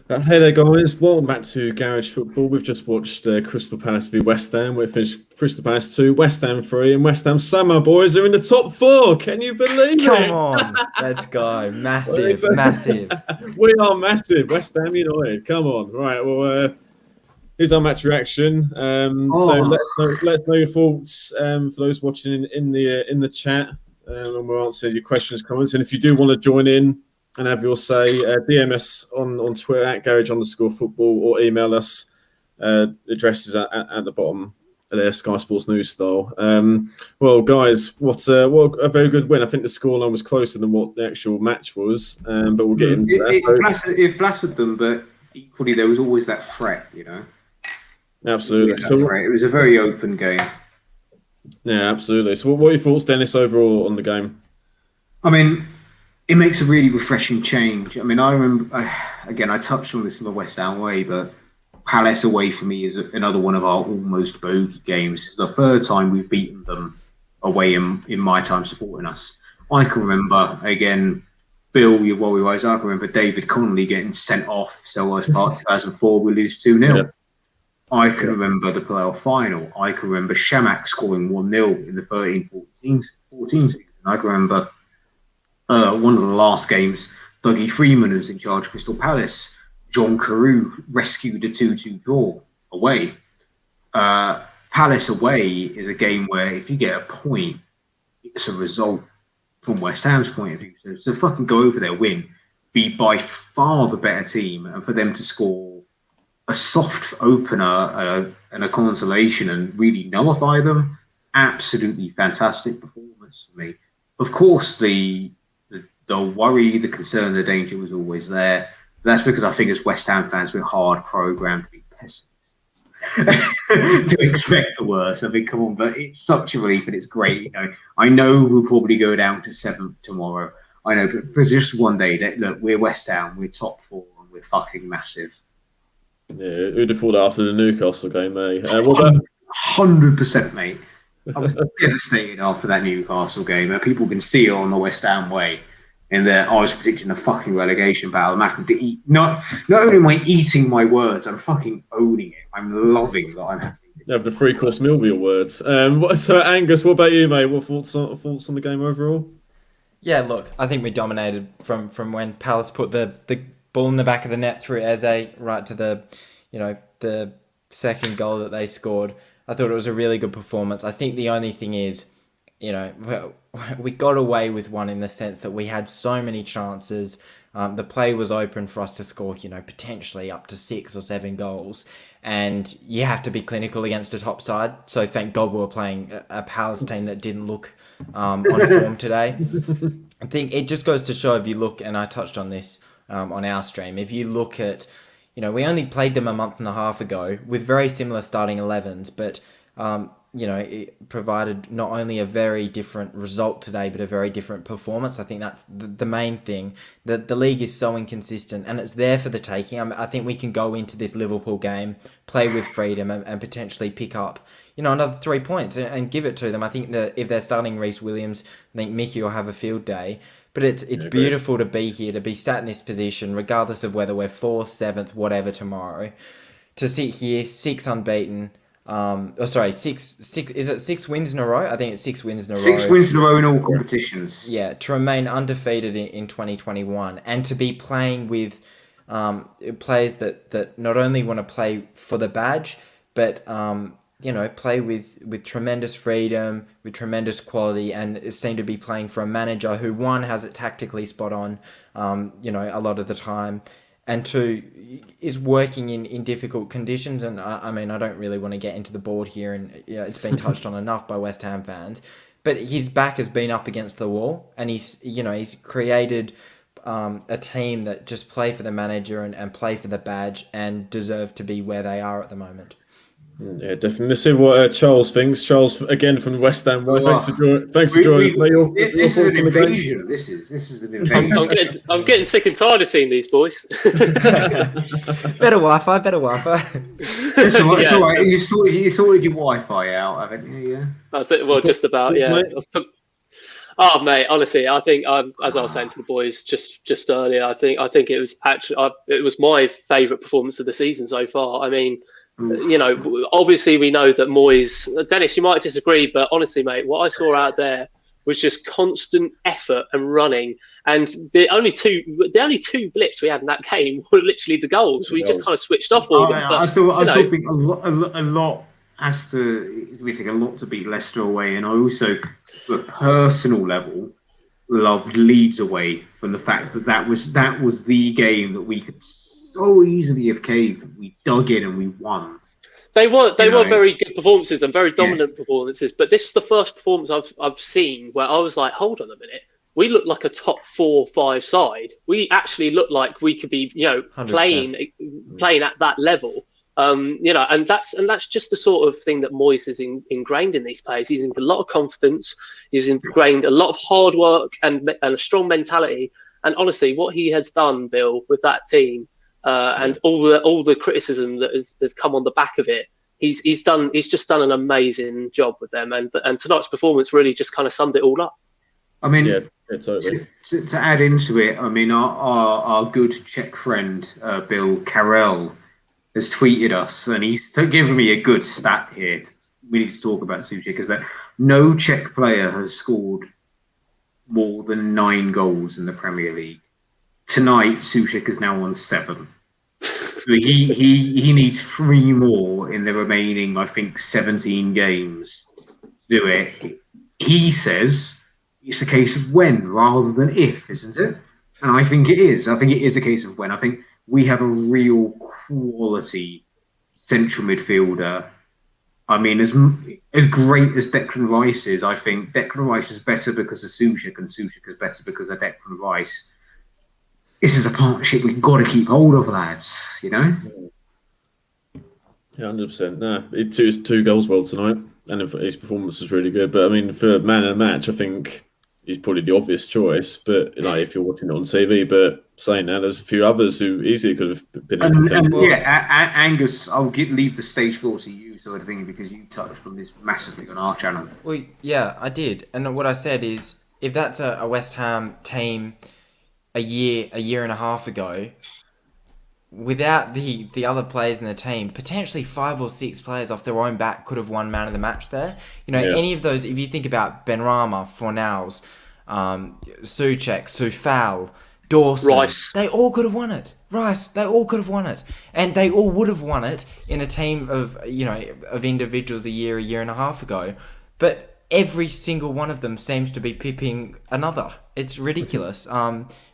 Hey there, guys. Welcome back to Garage Football. We've just watched Crystal Palace v West Ham. We've finished Crystal Palace 2, West Ham 3, and West Ham Summer boys are in the top four. Can you believe Come it? on, let's go. Well, Massive, massive. we are massive. West Ham United. Come on. Right. Well, here's our match reaction. So Oh, let's know your thoughts for those watching in the chat, and we'll answer your questions, comments. And if you do want to join in and have your say, DM us on Twitter at garage_football or email us. Addresses at the bottom of their Sky Sports News style. Well, guys, what a very good win. I think the scoreline was closer than what the actual match was, but we'll get into that. it flattered them, but equally there was always that threat, you know. Absolutely. So it was a very open game. Yeah, absolutely. So, what are your thoughts, Dennis, overall on the game? I mean, it makes a really refreshing change. I mean, I remember again. I touched on this in the West Ham way, but Palace away for me is another one of our almost bogey games. It's the third time we've beaten them away in my time supporting us. I can remember again. Bill, your worry wise, I can remember David Connolly getting sent off. Selhurst Park 2004, we lose 2-0. Yeah. I can remember the playoff final. I can remember Shamak scoring 1-0 in the 13-14 season. I can remember one of the last games, Dougie Freeman was in charge of Crystal Palace. John Carew rescued a 2-2 draw away. Palace away is a game where if you get a point, it's a result from West Ham's point of view. So to fucking go over there, win, be by far the better team, and for them to score a soft opener and a consolation and really nullify them, absolutely fantastic performance for me. Of course, the worry, the concern, the danger was always there. That's because I think as West Ham fans, we're hard programmed to be pessimists, to expect the worst. I mean, come on, but it's such a relief and it's great. You know, I know we'll probably go down to 7th tomorrow. I know, but for just one day, look, we're West Ham, we're top 4, and we're fucking massive. Yeah, who'd have thought that after the Newcastle game, eh? 100%, mate. I was devastated after that Newcastle game. And people can see it on the West Ham way. And I was predicting a fucking relegation battle. I'm having to eat. Not only am I eating my words, I'm fucking owning it. I'm loving that I'm having. You have the 3-course meal with your words. So Angus, what about you, mate? What thoughts on the game overall? Yeah, look, I think we dominated from when Palace put the ball in the back of the net through Eze right to the second goal that they scored. I thought it was a really good performance. I think the only thing is, we got away with one in the sense that we had so many chances. The play was open for us to score, potentially up to 6 or 7 goals. And you have to be clinical against a top side. So thank God we were playing a Palace team that didn't look on form today. I think it just goes to show, if you look, and I touched on this on our stream, if you look at, we only played them a month and a half ago with very similar starting 11s, but it provided not only a very different result today, but a very different performance. I think that's the main thing. The league is so inconsistent, and it's there for the taking. I think we can go into this Liverpool game, play with freedom, and potentially pick up, another 3 points and give it to them. I think that if they're starting Reece Williams, I think Mickey will have a field day. But it's beautiful to be here, to be sat in this position, regardless of whether we're 4th, 7th, whatever tomorrow. To sit here, 6 unbeaten. Six. Is it 6 wins in a row? I think it's 6 wins in a row. 6 wins in a row in all competitions. Yeah, to remain undefeated in 2021 and to be playing with players that not only want to play for the badge, but play with tremendous freedom, with tremendous quality, and seem to be playing for a manager who, one, has it tactically spot on, a lot of the time, and 2, is working in difficult conditions. And I mean, I don't really want to get into the board here, and it's been touched on enough by West Ham fans, but his back has been up against the wall, and he's created a team that just play for the manager and play for the badge and deserve to be where they are at the moment. Yeah, definitely. Let's see what Charles thinks. Charles, again, from West Ham. Thanks for joining. This is an invasion. This is an invasion. I'm getting sick and tired of seeing these boys. Better Wi-Fi. It's all right. You sorted your Wi-Fi out, haven't you? Yeah. Just about. Yeah. Oh mate, honestly, I think as I was saying to the boys just earlier, I think it was actually it was my favourite performance of the season so far. I mean, obviously we know that Moyes, Dennis, you might disagree, but honestly, mate, what I saw out there was just constant effort and running. And the only two blips we had in that game were literally the goals. We just kind of switched off all of them. But, I still think a lot has to. We think a lot to beat Leicester away, and I also, at a personal level, loved Leeds away from the fact that was the game that we could so easily have caved. We dug in and we won. They were very good performances and very dominant performances, but this is the first performance I've seen where I was like, hold on a minute, we look like a top 4-5 side. We actually look like we could be, playing at that level. And that's just the sort of thing that Moyes is ingrained in these players. He's in a lot of confidence. He's ingrained a lot of hard work and a strong mentality. And honestly, what he has done, Bill, with that team. And all the criticism that has come on the back of it, he's just done an amazing job with them, and tonight's performance really just kind of summed it all up. I mean, totally. To add into it, I mean, our good Czech friend Bill Carell has tweeted us, and he's given me a good stat here. We need to talk about Souček, is that no Czech player has scored more than 9 goals in the Premier League. Tonight, Souček is now on 7. So he needs 3 more in the remaining, I think, 17 games to do it. He says it's a case of when rather than if, isn't it? And I think it is. I think it is a case of when. I think we have a real quality central midfielder. I mean, as great as Declan Rice is, I think Declan Rice is better because of Souček, and Souček is better because of Declan Rice. This is a partnership we've got to keep hold of, lads. Yeah, 100%. No, it's 2 goals well tonight, and his performance was really good. But I mean, for man of the match, I think he's probably the obvious choice. But if you're watching it on TV, but saying that, there's a few others who easily could have been in contention. Angus, I'll leave the stage floor to you, sort of thing, because you touched on this massively on our channel. Well, yeah, I did, and what I said is, if that's a West Ham team a year and a half ago, without the other players in the team, potentially 5 or 6 players off their own back could have won man of the match there. Any of those, if you think about Benrahma, Fornals, Souček, Soufal, Dawson, Rice, they all could have won it. They all could have won it, and they all would have won it in a team of of individuals a year and a half ago. But every single one of them seems to be pipping another. It's ridiculous.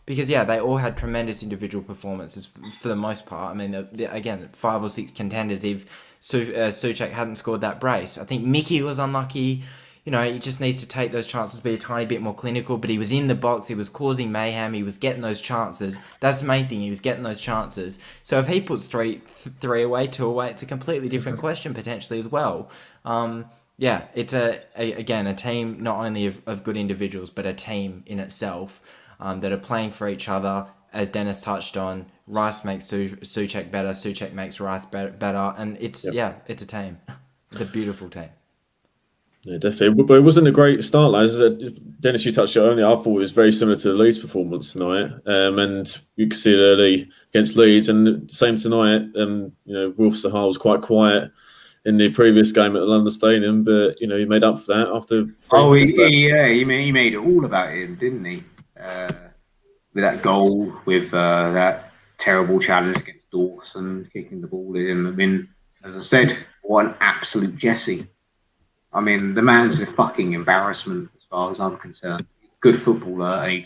Because they all had tremendous individual performances for the most part. I mean, again, 5 or 6 contenders. If Souček hadn't scored that brace, I think Mickey was unlucky. He just needs to take those chances, be a tiny bit more clinical. But he was in the box, he was causing mayhem, he was getting those chances. That's the main thing. He was getting those chances. So if he puts three away, 2 away, it's a completely different question potentially as well. It's a team not only of good individuals, but a team in itself. That are playing for each other, as Dennis touched on. Rice makes Souček better, Souček makes Rice better, and it's a team. It's a beautiful team. Yeah, definitely. But it wasn't a great start, lads. Dennis, you touched it earlier. I thought it was very similar to the Leeds performance tonight, and you could see it early against Leeds, and the same tonight. Wilf Zaha was quite quiet in the previous game at the London Stadium, but he made up for that after. He made it all about him, didn't he? With that goal, with that terrible challenge against Dawson, kicking the ball in. I mean, as I said, what an absolute Jesse. I mean, the man's a fucking embarrassment as far as I'm concerned. Good footballer, and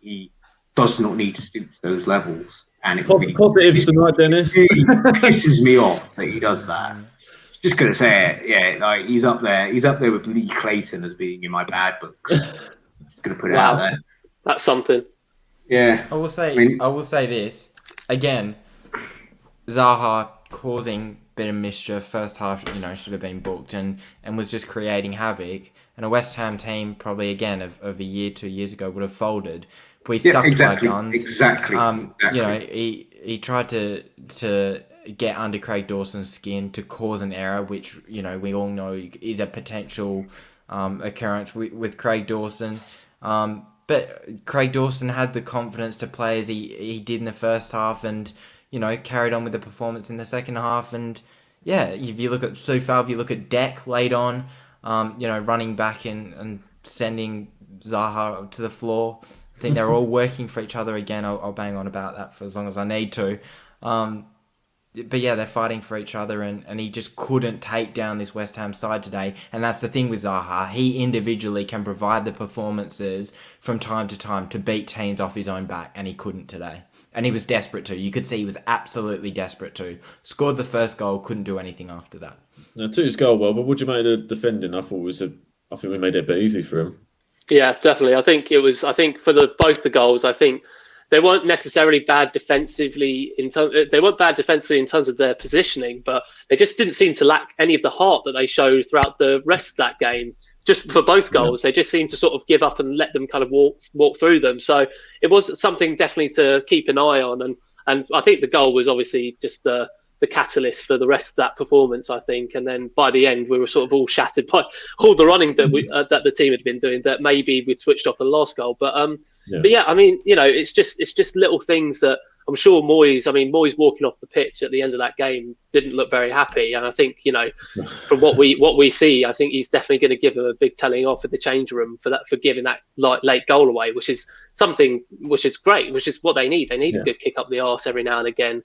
he does not need to stoop to those levels. And it positives tonight, Dennis. It pisses me off that he does that. Just gonna say it, he's up there. He's up there with Lee Clayton as being in my bad books. Gonna put it out there. That's something. Yeah. I will say this again. Zaha causing a bit of mischief. First half, should have been booked and was just creating havoc. And a West Ham team, probably again of a year, 2 years ago, would have folded. But he stuck to our guns. Exactly. He tried to get under Craig Dawson's skin to cause an error, which we all know is a potential occurrence with Craig Dawson. But Craig Dawson had the confidence to play as he did in the first half, and carried on with the performance in the second half. And yeah, if you look at Soufal, if you look at Deck late on, running back and sending Zaha to the floor. I think they're all working for each other again. I'll bang on about that for as long as I need to. But yeah, they're fighting for each other, and he just couldn't take down this West Ham side today. And that's the thing with Zaha. He individually can provide the performances from time to time to beat teams off his own back, and he couldn't today. And he was desperate to. You could see he was absolutely desperate to. Scored the first goal, couldn't do anything after that. Now, took his goal well, but what do you make of the defending? I think we made it a bit easy for him. Yeah, definitely. I think for both the goals, I think they weren't necessarily bad defensively they weren't bad defensively in terms of their positioning, but they just didn't seem to lack any of the heart that they showed throughout the rest of that game. Just for both goals, they just seemed to sort of give up and let them kind of walk through them. So it was something definitely to keep an eye on, and I think the goal was obviously just the catalyst for the rest of that performance, I think. And then by the end, we were sort of all shattered by all the running that that the team had been doing, that maybe we'd switched off the last goal. But yeah, I mean, it's just little things that I'm sure Moyes walking off the pitch at the end of that game didn't look very happy. And I think, from what we see, I think he's definitely going to give him a big telling off at the change room for giving that late goal away, which is something which is great, which is what they need. They need a good kick up the arse every now and again.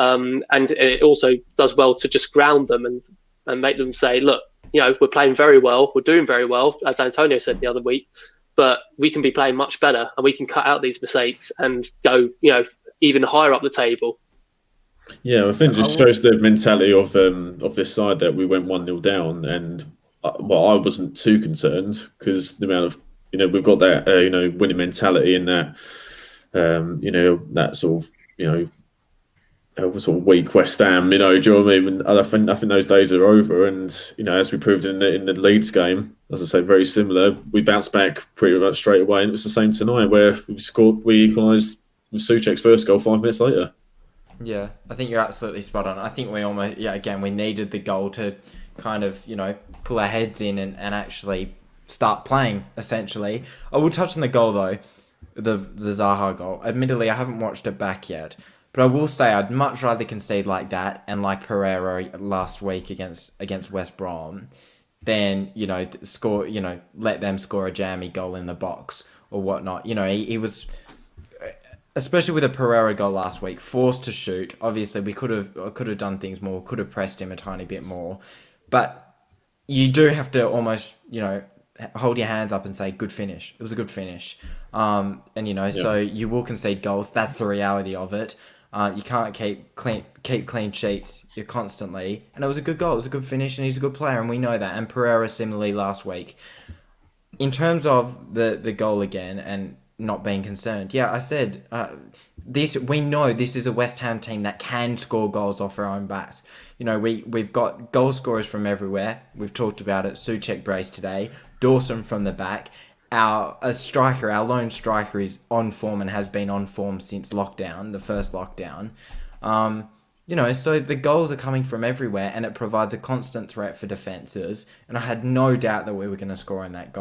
And it also does well to just ground them and make them say, look, we're playing very well, we're doing very well, as Antonio said the other week, but we can be playing much better, and we can cut out these mistakes and go, even higher up the table. Yeah, I think it just shows the mentality of this side that we went 1-0 down, and I wasn't too concerned because the amount of we've got that winning mentality in that that sort of sort of weak West Ham, do you know what I mean? I think those days are over, and as we proved in the Leeds game, as I say, very similar. We bounced back pretty much straight away, and it was the same tonight where we equalised with Souček's first goal 5 minutes later. Yeah, I think you're absolutely spot on. I think we almost, again, we needed the goal to kind of, pull our heads in and actually start playing, essentially. I will touch on the goal, though, the Zaha goal. Admittedly, I haven't watched it back yet, but I will say I'd much rather concede like that and like Pereira last week against West Brom than, let them score a jammy goal in the box or whatnot. He was, especially with a Pereira goal last week, forced to shoot. Obviously, we could have done things more, could have pressed him a tiny bit more. But you do have to almost, hold your hands up and say, good finish. It was a good finish. So you will concede goals. That's the reality of it. You can't keep clean sheets constantly. And it was a good goal. It was a good finish, and he's a good player, and we know that. And Pereira similarly last week. In terms of the goal again and not being concerned, I said we know this is a West Ham team that can score goals off our own backs. We've got goal scorers from everywhere. We've talked about it. Souček brace today. Dawson from the back. Our lone striker is on form and has been on form since lockdown, the first lockdown. So the goals are coming from everywhere, and it provides a constant threat for defences. And I had no doubt that we were going to score in that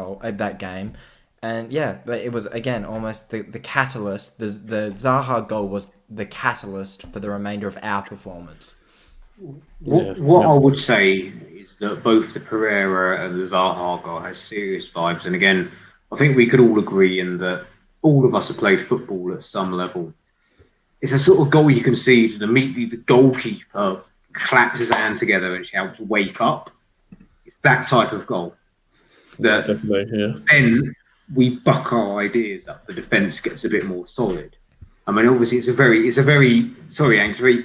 game. And but it was again almost the catalyst. The Zaha goal was the catalyst for the remainder of our performance. What I would say is that both the Pereira and the Zaha goal has serious vibes, and again, I think we could all agree in that all of us have played football at some level. It's a sort of goal you concede, and immediately the goalkeeper claps his hands together and shouts, "Wake up!" It's that type of goal. That then we buck our ideas up. The defence gets a bit more solid. I mean, obviously, it's a very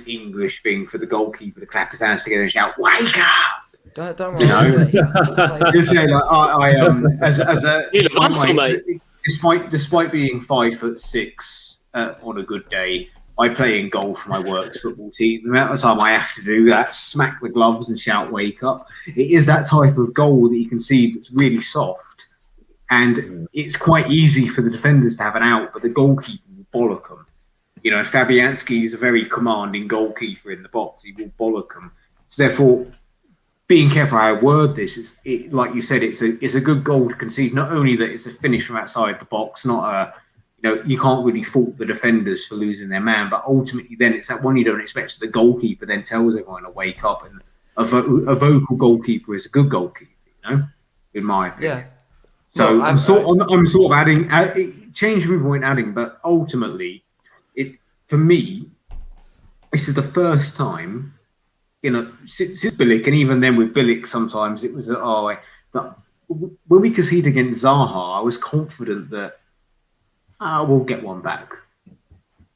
English thing for the goalkeeper to clap his hands together and shout, "Wake up!" Don't worry. Just say, despite being 5'6" on a good day, I play in goal for my works football team. The amount of time I have to do that, smack the gloves and shout, "Wake up!" It is that type of goal that you can see that's really soft, and it's quite easy for the defenders to have an out, but the goalkeeper will bollock them. Fabianski is a very commanding goalkeeper in the box. He will bollock them. So therefore, being careful how I word this, like you said, it's a good goal to concede. Not only that it's a finish from outside the box, not a, you can't really fault the defenders for losing their man, but ultimately then it's that one you don't expect. The goalkeeper then tells everyone to wake up, and a vocal goalkeeper is a good goalkeeper, in my opinion. Yeah. So I'm sort of adding, change viewpoint adding, but ultimately, for me, this is the first time, since Bilic, and even then with Bilic, sometimes it was but when we conceded against Zaha, I was confident that we'll get one back.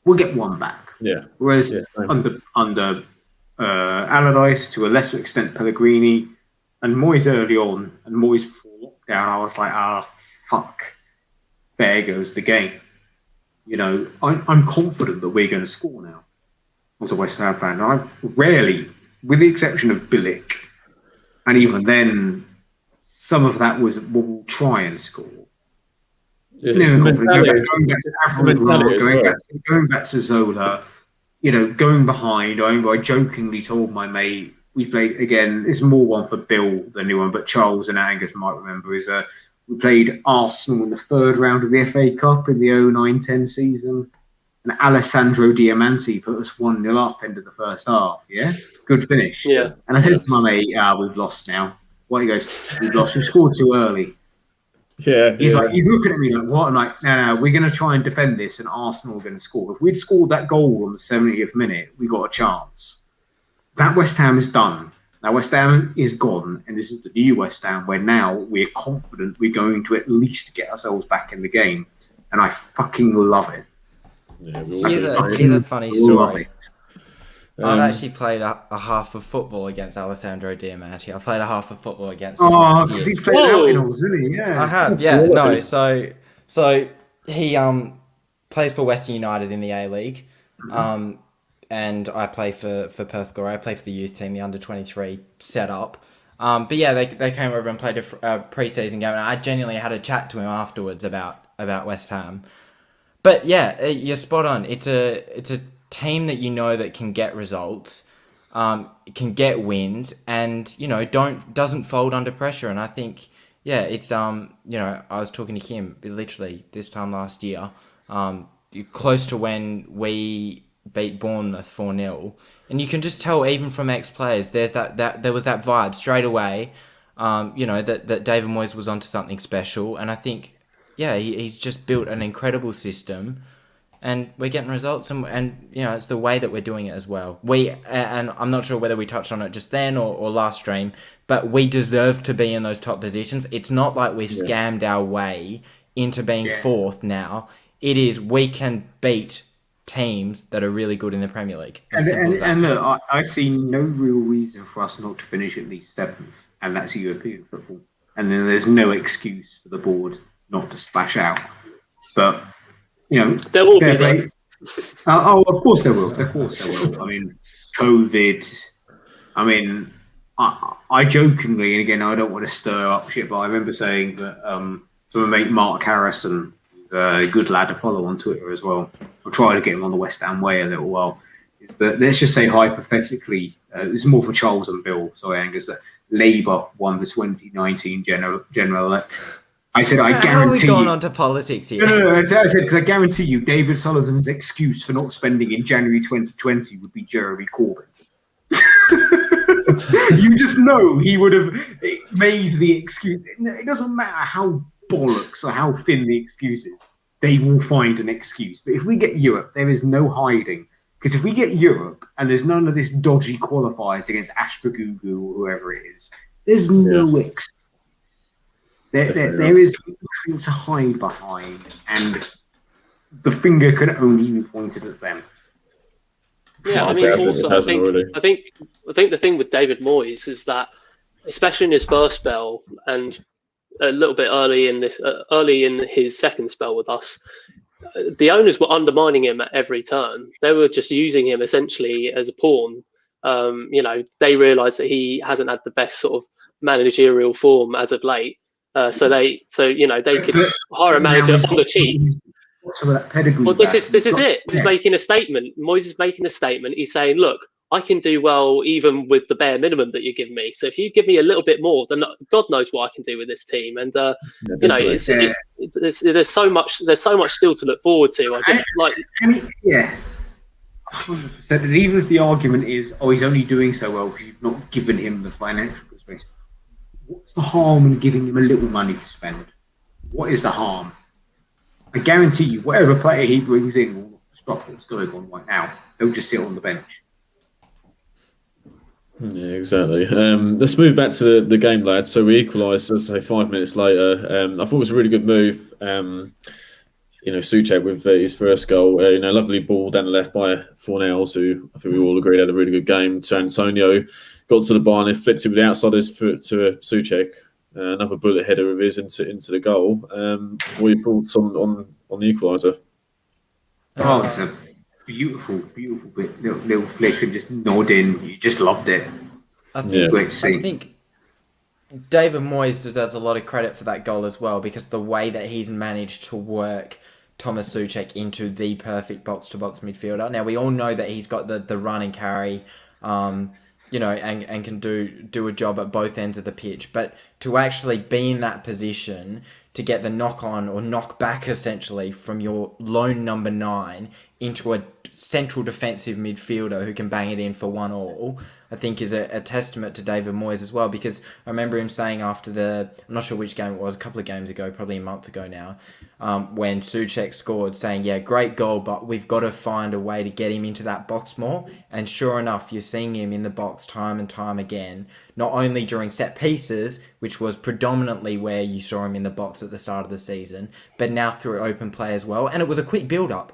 We'll get one back. Yeah. Whereas under Allardyce, to a lesser extent Pellegrini, and Moyes early on, and Moyes before lockdown, I was like, fuck, there goes the game. I'm confident that we're going to score now. As a West Ham fan, I've rarely, with the exception of Bilic, and even then, some of that was we'll try and score. Going back to Zola, going behind. I jokingly told my mate, we played again. It's more one for Bill than anyone, but Charles and Angus might remember. We played Arsenal in the third round of the FA Cup in the 09-10 season, and Alessandro Diamanti put us 1-0 up into the first half. Yeah, good finish. Yeah, and I said to my mate, we've lost now. What? He goes, we've lost. We scored too early. Yeah, he's looking at me like, what? I'm like, no, we're going to try and defend this, and Arsenal are going to score. If we'd scored that goal on the 70th minute, we got a chance. That West Ham is done. Now West Ham is gone, and this is the new West Ham where now we're confident we're going to at least get ourselves back in the game, and I fucking love it. Yeah, here's a funny story. I've actually played a half of football against Alessandro Diamanti. I played a half of football against him last year. He's played out in all, isn't he? Yeah. I have, yeah. No, so he plays for Western United in the A-League, and I play for Perth Glory. I play for the youth team, the under-23 setup. But yeah, they came over and played a pre-season game, and I genuinely had a chat to him afterwards about West Ham. But yeah, you're spot on. It's a team that that can get results, can get wins, and doesn't fold under pressure. And I think it's I was talking to him literally this time last year, close to when we beat Bournemouth 4-0, and you can just tell even from ex-players there was that vibe straight away, that David Moyes was onto something special. And I think he's just built an incredible system. And we're getting results, and it's the way that we're doing it as well. And I'm not sure whether we touched on it just then or last stream, but we deserve to be in those top positions. It's not like we've scammed our way into being fourth now. It is we can beat teams that are really good in the Premier League. And look, I see no real reason for us not to finish at least seventh, and that's European football. And then there's no excuse for the board not to splash out. But there will be there. Of course there will. Of course there will. I mean, COVID. I mean, I jokingly, and again, I don't want to stir up shit, but I remember saying that to my mate Mark Harrison, a good lad to follow on Twitter as well. I'll try to get him on the West Ham way a little while. But let's just say hypothetically, this is more for Charles and Bill. Sorry, Angus, that Labour won the 2019 general election. I said, I guarantee. How are we going on to politics here? No. I said, because I guarantee you, David Sullivan's excuse for not spending in January 2020 would be Jeremy Corbyn. You just know he would have made the excuse. It doesn't matter how bollocks or how thin the excuse is. They will find an excuse. But if we get Europe, there is no hiding. Because if we get Europe and there's none of this dodgy qualifiers against Ashtragugu or whoever it is, there's no excuse. There is nothing to hide behind, and the finger can only be pointed at them. Yeah, I mean, also, I think the thing with David Moyes is that, especially in his first spell and a little bit early in his second spell with us, the owners were undermining him at every turn. They were just using him essentially as a pawn. They realised that he hasn't had the best sort of managerial form as of late. So they could hire a manager on the cheap. Well, this is it. He's making a statement. Moyes is making a statement. He's saying, look, I can do well even with the bare minimum that you give me. So if you give me a little bit more, then God knows what I can do with this team. And you know, there's so much still to look forward to. I just yeah. 100%. And even if the argument is, oh, he's only doing so well because you've not given him the financial space, what's the harm in giving him a little money to spend? What is the harm? I guarantee you, whatever player he brings in will stop what's going on right now. They'll just sit on the bench. Yeah, exactly. Let's move back to the game, lads. So we equalised, let's say, 5 minutes later. I thought it was a really good move. You know, Souček with his first goal. You know, lovely ball down the left by Fornells, who I think we all agreed had a really good game. So Antonio got to the bar and flicked it with the outside of his foot to Souček. Another bullet header of his into the goal. What are your thoughts on the equaliser? Oh, it's a beautiful bit. Little flick and just nodding. You just loved it. I think David Moyes deserves a lot of credit for that goal as well, because the way that he's managed to work Thomas Souček into the perfect box-to-box midfielder. Now, we all know that he's got the run and carry, you know, and can do a job at both ends of the pitch. But to actually be in that position, to get the knock-on or knock-back, essentially, from your lone number 9 into a central defensive midfielder who can bang it in for 1-1, I think is a testament to David Moyes as well, because I remember him saying after I'm not sure which game it was, a couple of games ago, probably a month ago now, when Souček scored, saying, yeah, great goal, but we've got to find a way to get him into that box more. And sure enough, you're seeing him in the box time and time again, not only during set pieces, which was predominantly where you saw him in the box at the start of the season, but now through open play as well. And it was a quick build-up.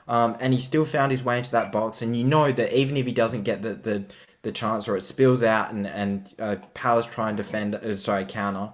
And he still found his way into that box. And you know that even if he doesn't get the chance, or it spills out and Palace try and counter,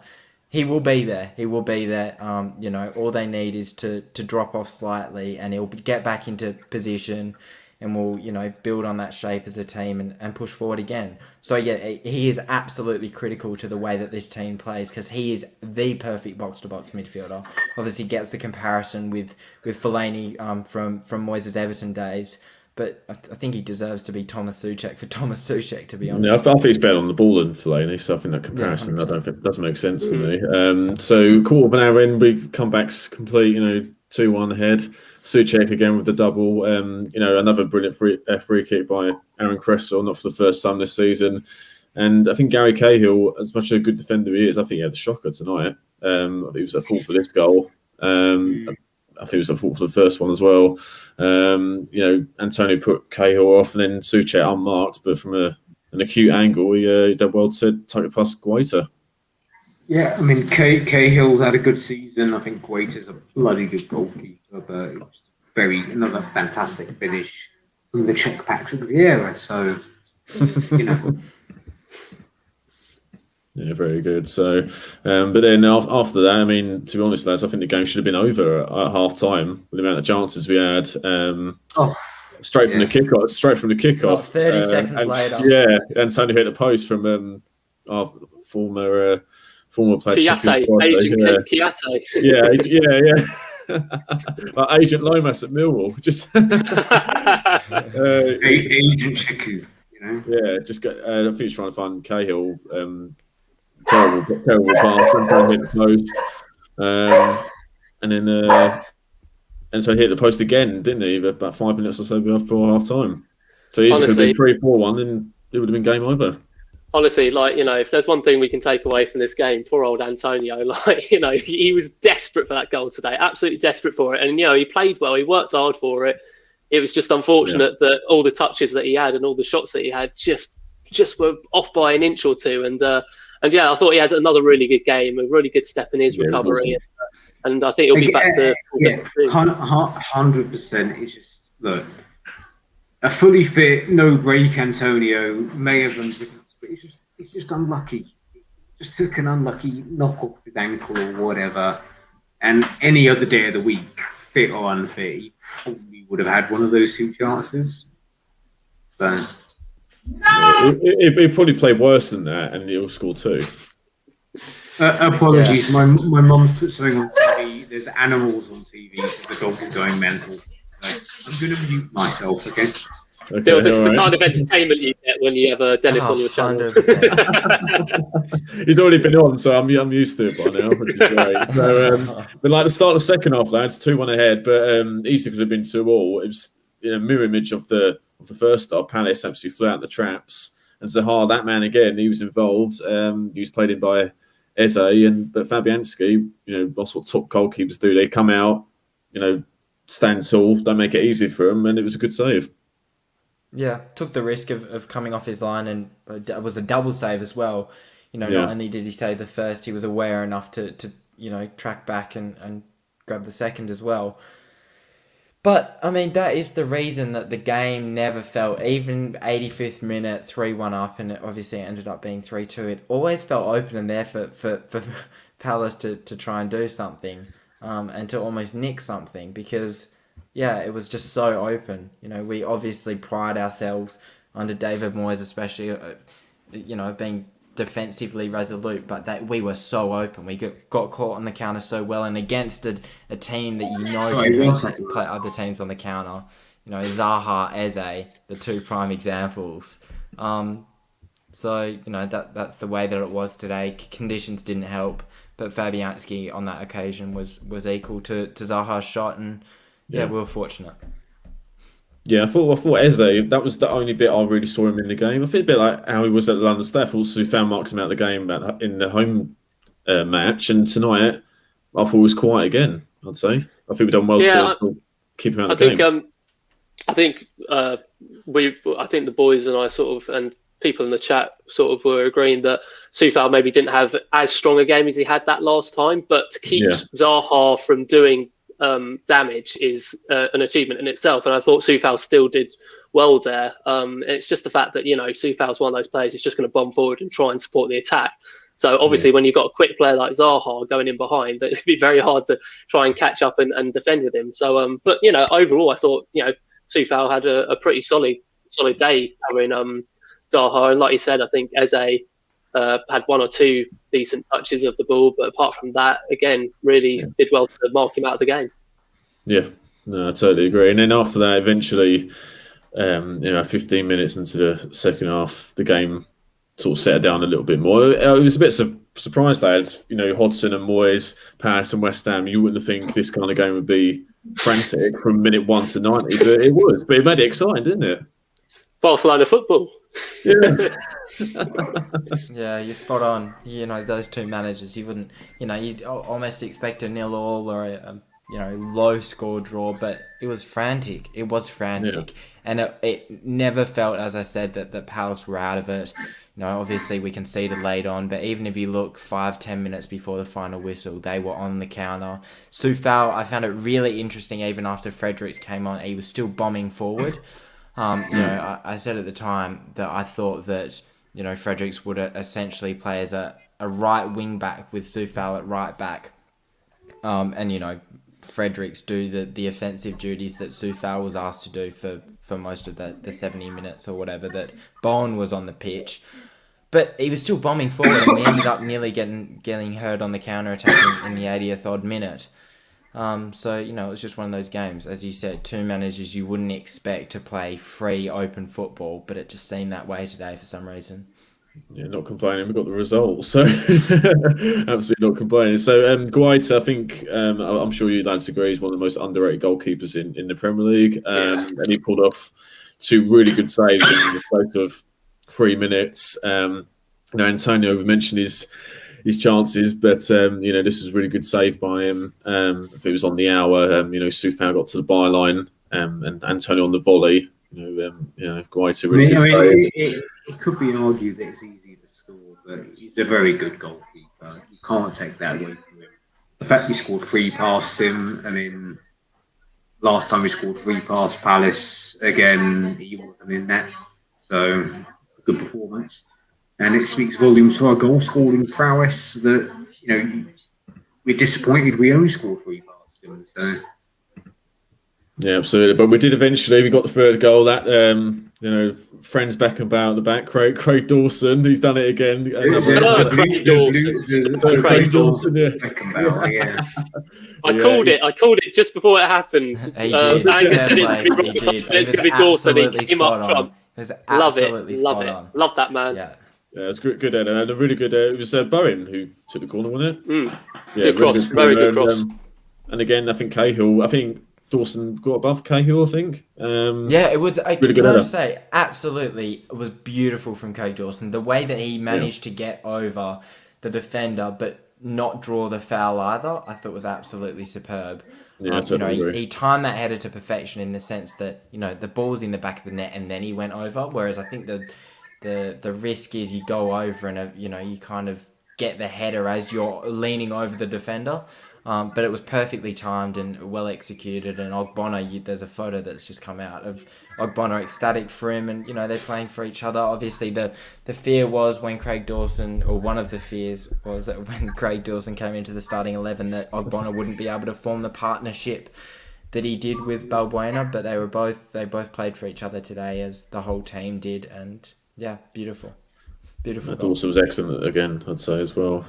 he will be there. You know, all they need is to drop off slightly and he'll get back into position and we'll, you know, build on that shape as a team and push forward again. So, yeah, he is absolutely critical to the way that this team plays, because he is the perfect box-to-box midfielder. Obviously gets the comparison with Fellaini from Moyes' Everton days, but I think he deserves to be Thomas Souček for Thomas Souček, to be honest. Yeah, I think he's better on the ball than Fellaini, so I think that comparison, I don't think doesn't make sense to me. So, quarter of an hour in, we come back complete, you know, 2-1 ahead. Souček again with the double. You know, another brilliant free kick by Aaron Cresswell, not for the first time this season. And I think Gary Cahill, as much as a good defender he is, I think he had a shocker tonight. I think he was at fault for this goal. I think he was at fault for the first one as well. You know, Antonio put Cahill off, and then Souček unmarked, but from an acute angle, he did well to tuck it past Guaita. Yeah, I mean, Cahill's had a good season. I think Guaita's a bloody good goalkeeper, but it was another fantastic finish from the Czech Patrick Vieira. So, you know. Yeah, very good. So, but then after that, I mean, to be honest, lads, I think the game should have been over at half time with the amount of chances we had. Straight from the kickoff. Well, 30 seconds later. Yeah, and Sandy hit the post from our former player. Agent Kiate. Yeah. Like Agent Lomas at Millwall. Just Agent Chiku, you know. Yeah, just I think he's trying to find Cahill. Terrible pass, and so hit the post, and then and so he hit the post again, didn't he? About 5 minutes or so before half time. So he could have been 3-4-1, and it would have been game over. Honestly, like, you know, if there's one thing we can take away from this game, poor old Antonio, like, you know, he was desperate for that goal today, absolutely desperate for it. And, you know, he played well, he worked hard for it. It was just unfortunate that all the touches that he had and all the shots that he had just were off by an inch or two. And yeah, I thought he had another really good game, a really good step in his recovery. And I think he'll be back to... 100%. It's just, look, a fully fit, no break Antonio may have done different. But he's just unlucky. He just took an unlucky knock off his ankle or whatever. And any other day of the week, fit or unfit, he probably would have had one of those 2 chances. So he probably played worse than that, and he'll score 2. Apologies, my mum's put something on TV. There's animals on TV, so the dog is going mental. So I'm going to mute myself, okay? Okay, Bill, this is the right. kind of entertainment you get when you have Dennis on your channel. 100%. He's already been on, so I'm used to it by now, which is great. So, but like the start of the second half, lads, 2-1 ahead, but easily could have been 2-2. It was mirror image of the first start. Palace absolutely flew out the traps, and Zaha, that man again, he was involved. He was played in by Eze, but Fabianski, that's what top goalkeepers do. They come out, stand tall, don't make it easy for him, and it was a good save. Yeah, took the risk of coming off his line, and it was a double save as well. Not only did he save the first, he was aware enough to track back and grab the second as well. But, I mean, that is the reason that the game never felt, even 85th minute, 3-1 up, and it obviously ended up being 3-2. It always felt open and there for Palace to try and do something, and to almost nick something, because yeah, it was just so open. We obviously pride ourselves under David Moyes, especially, being defensively resolute, but that we were so open. We got caught on the counter so well, and against a team that can play other teams on the counter. Zaha, Eze, the two prime examples. So that's the way that it was today. Conditions didn't help, but Fabianski on that occasion was equal to Zaha's shot, and we were fortunate. Yeah, I thought Eze, that was the only bit I really saw him in the game. I think a bit like how he was at the London Staff. Also found marks him out of the game in the home match, and tonight I thought he was quiet again. I'd say I think we've done well to keep him out of the game. I think the boys and I and people in the chat were agreeing that Soufal maybe didn't have as strong a game as he had that last time, but to keep Zaha from doing damage is an achievement in itself, and I thought Soufal still did well there. It's just the fact that Soufal's one of those players who's just going to bomb forward and try and support the attack. So obviously, when you've got a quick player like Zaha going in behind, it'd be very hard to try and catch up and defend with him. So, but overall, I thought Soufal had a pretty solid day covering Zaha, and like you said, I think Eze had one or two decent touches of the ball, but apart from that, again, really did well to mark him out of the game. Yeah, no, I totally agree. And then after that, eventually, 15 minutes into the second half, the game sort of settled down a little bit more. It was a bit surprised, lads. Hodgson and Moyes, Paris and West Ham. You wouldn't think this kind of game would be frantic from minute 1 to 90, but it was. But it made it exciting, didn't it? Barcelona football. Yeah. Yeah, you're spot on. Those two managers, you wouldn't, you'd almost expect a 0-0 or a low score draw, but it was frantic. It was frantic, and it never felt, as I said, that Palace were out of it. Obviously we conceded late on, but even if you look 5-10 minutes before the final whistle, they were on the counter. Soufal, I found it really interesting. Even after Fredericks came on, he was still bombing forward. I said at the time that I thought that Fredericks would essentially play as a right wing back with Soufal at right back, and Fredericks do the offensive duties that Soufal was asked to do for most of the 70 minutes or whatever that Bowen was on the pitch. But he was still bombing forward, and we ended up nearly getting hurt on the counter attack in the 80th odd minute. So it was just one of those games, as you said, two managers you wouldn't expect to play free, open football, but it just seemed that way today for some reason. Yeah, not complaining. We got the result, so absolutely not complaining. So, Guaita, I think I'm sure you lads agree, is one of the most underrated goalkeepers in the Premier League, and he pulled off two really good saves in the space of 3 minutes. Antonio, we mentioned his chances, but this was a really good save by him. If it was on the hour, Soufal got to the byline, and Antonio on the volley. Guaita really good save. It could be argued that it's easy to score, but he's a very good goalkeeper. You can't take that away from him. The fact he scored 3 past him, and then last time he scored 3 past Palace, again, he wasn't in that. So, good performance. And it speaks volumes to our goal scoring prowess that, we're disappointed we only scored 3 past him. So. Yeah, absolutely. But we got the third goal. That friends back about the back. Craig Dawson, he's done it again. Sir Craig Dawson. Sir Craig Dawson. Yeah. I called it just before it happened. He did. Angus said it's Fair going to play, be he did. Robinson, it's going to be Dawson. He came up Spot on. front. It was Love absolutely it. Love spot it. on. Love that man. Yeah. Yeah, it's good and a really good. It was Bowen who took the corner, wasn't it? Mm. Yeah, Good cross, very good cross. And again, I think Cahill. I think Dawson got above Cahill. I think. Yeah, it was. Really Can I just say, absolutely, it was beautiful from Craig Dawson. The way that he managed to get over the defender, but not draw the foul either, I thought was absolutely superb. Yeah, he timed that header to perfection in the sense that the ball's in the back of the net and then he went over. Whereas I think the risk is you go over and you kind of get the header as you're leaning over the defender. But it was perfectly timed and well executed. And Ogbonna, there's a photo that's just come out of Ogbonna ecstatic for him, and they're playing for each other. Obviously, the fear was when Craig Dawson, or one of the fears was that when Craig Dawson came into the starting 11, that Ogbonna wouldn't be able to form the partnership that he did with Balbuena. But they both played for each other today, as the whole team did, and yeah, beautiful. Beautiful. Dawson was excellent again, I'd say as well.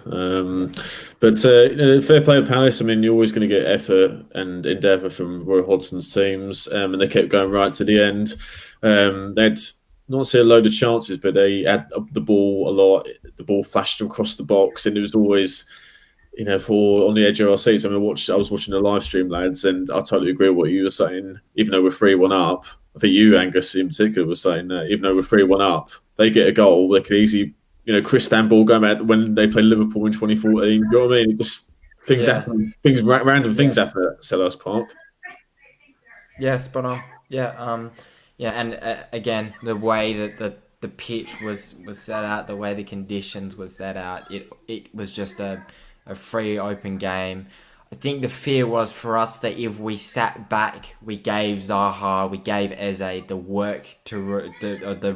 But fair play at Palace. I mean, you're always going to get effort and endeavour from Roy Hodgson's teams, and they kept going right to the end. They'd not say a load of chances, but they had the ball a lot. The ball flashed across the box, and it was always, for on the edge of our seats. I mean, I was watching the live stream, lads, and I totally agree with what you were saying. Even though we're 3-1 up, I think you, Angus, in particular, were saying that even though we're 3-1 up, they get a goal, they could easily, Chris Stamble going back when they played Liverpool in 2014. You know what I mean? It just things happen, random things happen at Selhurst Park. Yeah, spot on. Yeah, and again, the way that the pitch was set out, the way the conditions were set out, it was just a free open game. I think the fear was for us that if we sat back, we gave Zaha, we gave Eze the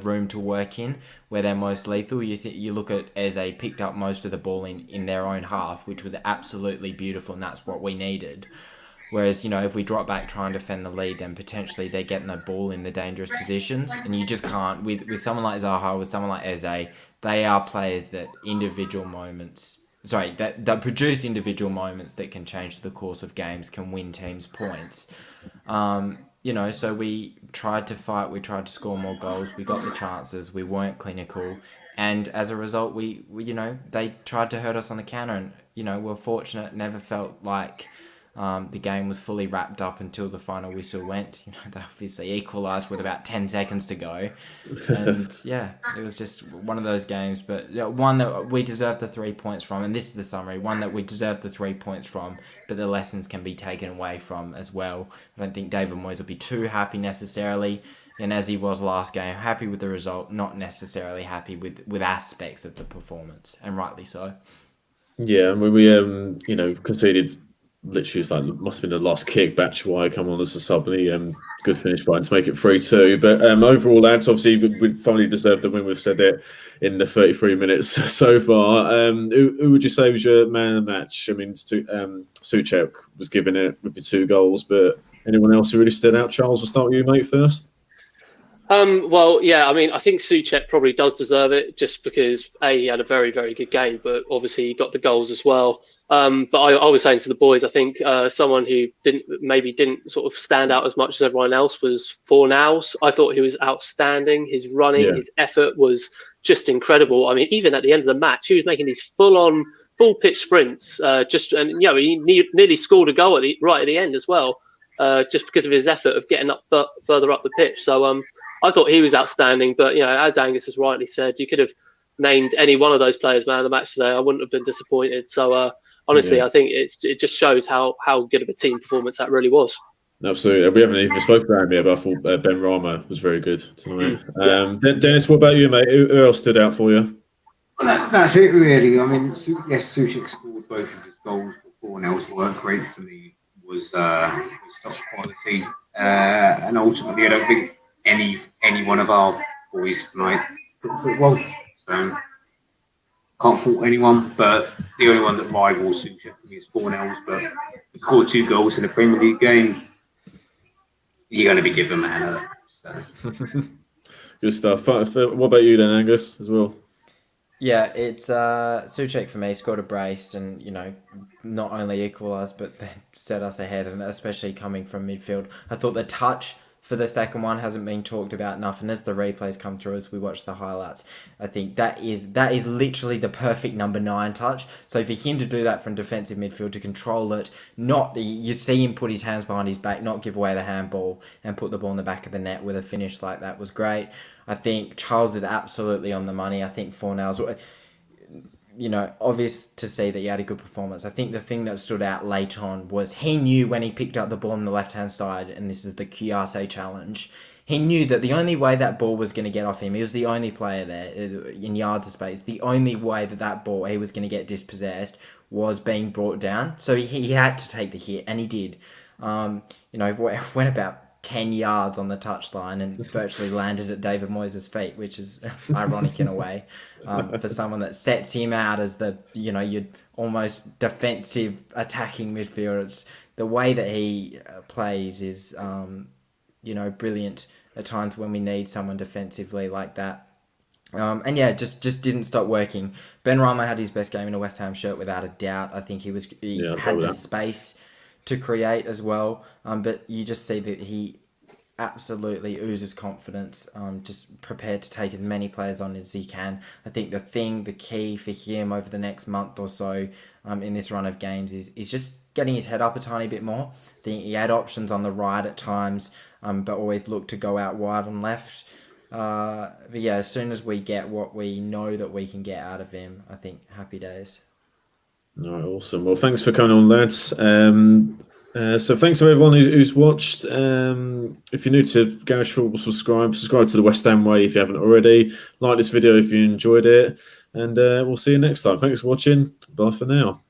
room to work in where they're most lethal. You look at Eze picked up most of the ball in their own half, which was absolutely beautiful, and that's what we needed. Whereas, if we drop back, try and defend the lead, then potentially they're getting the ball in the dangerous positions, and you just can't. With someone like Zaha, with someone like Eze, they are players that that produce individual moments that can change the course of games, can win teams points. So we tried to fight, we tried to score more goals, we got the chances, we weren't clinical, and as a result, we they tried to hurt us on the counter, and we're fortunate, never felt like the game was fully wrapped up until the final whistle went. They obviously equalised with about 10 seconds to go. And yeah, it was just one of those games. But one that we deserved the 3 points from. And this is the summary. One that we deserved the 3 points from, but the lessons can be taken away from as well. I don't think David Moyes will be too happy necessarily. And as he was last game, happy with the result, not necessarily happy with aspects of the performance. And rightly so. Yeah, we conceded. Literally, it's like must have been the last kick. Batshuayi come on as a sub, and he good finish by him to make it 3-2. But overall, lads, obviously we finally deserved the win. We've said it in the 33 minutes so far. Who would you say was your man of the match? I mean, Souček was given it with the 2 goals, but anyone else who really stood out? Charles, we'll start with you, mate, first. Well, yeah, I mean, I think Souček probably does deserve it just because he had a very, very good game, but obviously he got the goals as well. But I was saying to the boys, I think someone who didn't sort of stand out as much as everyone else was Fornals. I thought he was outstanding. His running, his effort was just incredible. I mean, even at the end of the match, he was making these full pitch sprints. He nearly scored a goal right at the end as well, just because of his effort of getting up further up the pitch. So I thought he was outstanding. But as Angus has rightly said, you could have named any one of those players man of the match today. I wouldn't have been disappointed. So. Honestly, I think it just shows how good of a team performance that really was. Absolutely. We haven't even spoken about him yet, but I thought Ben Rama was very good tonight. Dennis, what about you, mate? Who else stood out for you? Well, that's it, really. I mean, yes, Souček scored both of his goals, but Fornals' work rate for me was top quality. And ultimately, I don't think any one of our boys tonight put well. So can't fault anyone, but the only one that rivals Souček for me is Fornals. But he scored 2 goals in a Premier League game. You're going to be given man of that. So. Good stuff. What about you then, Angus, as well? Yeah, it's Suchek for me scored a brace, and not only equalised but then set us ahead, and especially coming from midfield. I thought the touch for the second one hasn't been talked about enough, and as the replays come through, as we watch the highlights, I think that is literally the perfect number 9 touch. So for him to do that from defensive midfield, to control it, not you see him put his hands behind his back, not give away the handball, and put the ball in the back of the net with a finish like that was great. I think Charles is absolutely on the money. I think Fornell's, obvious to see that he had a good performance. I think the thing that stood out late on was he knew when he picked up the ball on the left-hand side, and this is the QRC challenge, he knew that the only way that ball was going to get off him, he was the only player there in yards of space, the only way that ball, he was going to get dispossessed was being brought down. So he had to take the hit, and he did. Went about 10 yards on the touchline and virtually landed at David Moyes' feet, which is ironic in a way, for someone that sets him out as the, your almost defensive attacking midfielder. It's, the way that he plays is, brilliant at times when we need someone defensively like that. Just didn't stop working. Ben Rama had his best game in a West Ham shirt without a doubt. I think he had the space to create as well, but you just see that he absolutely oozes confidence, just prepared to take as many players on as he can. I think the key for him over the next month or so in this run of games is just getting his head up a tiny bit more. I think he had options on the right at times, but always looked to go out wide on left. But yeah, as soon as we get what we know that we can get out of him, I think happy days. All right, awesome. Well, thanks for coming on, lads. So thanks to everyone who's watched. If you're new to Garage Football, subscribe to the West Ham Way if you haven't already. Like this video if you enjoyed it, and we'll see you next time. Thanks for watching. Bye for now.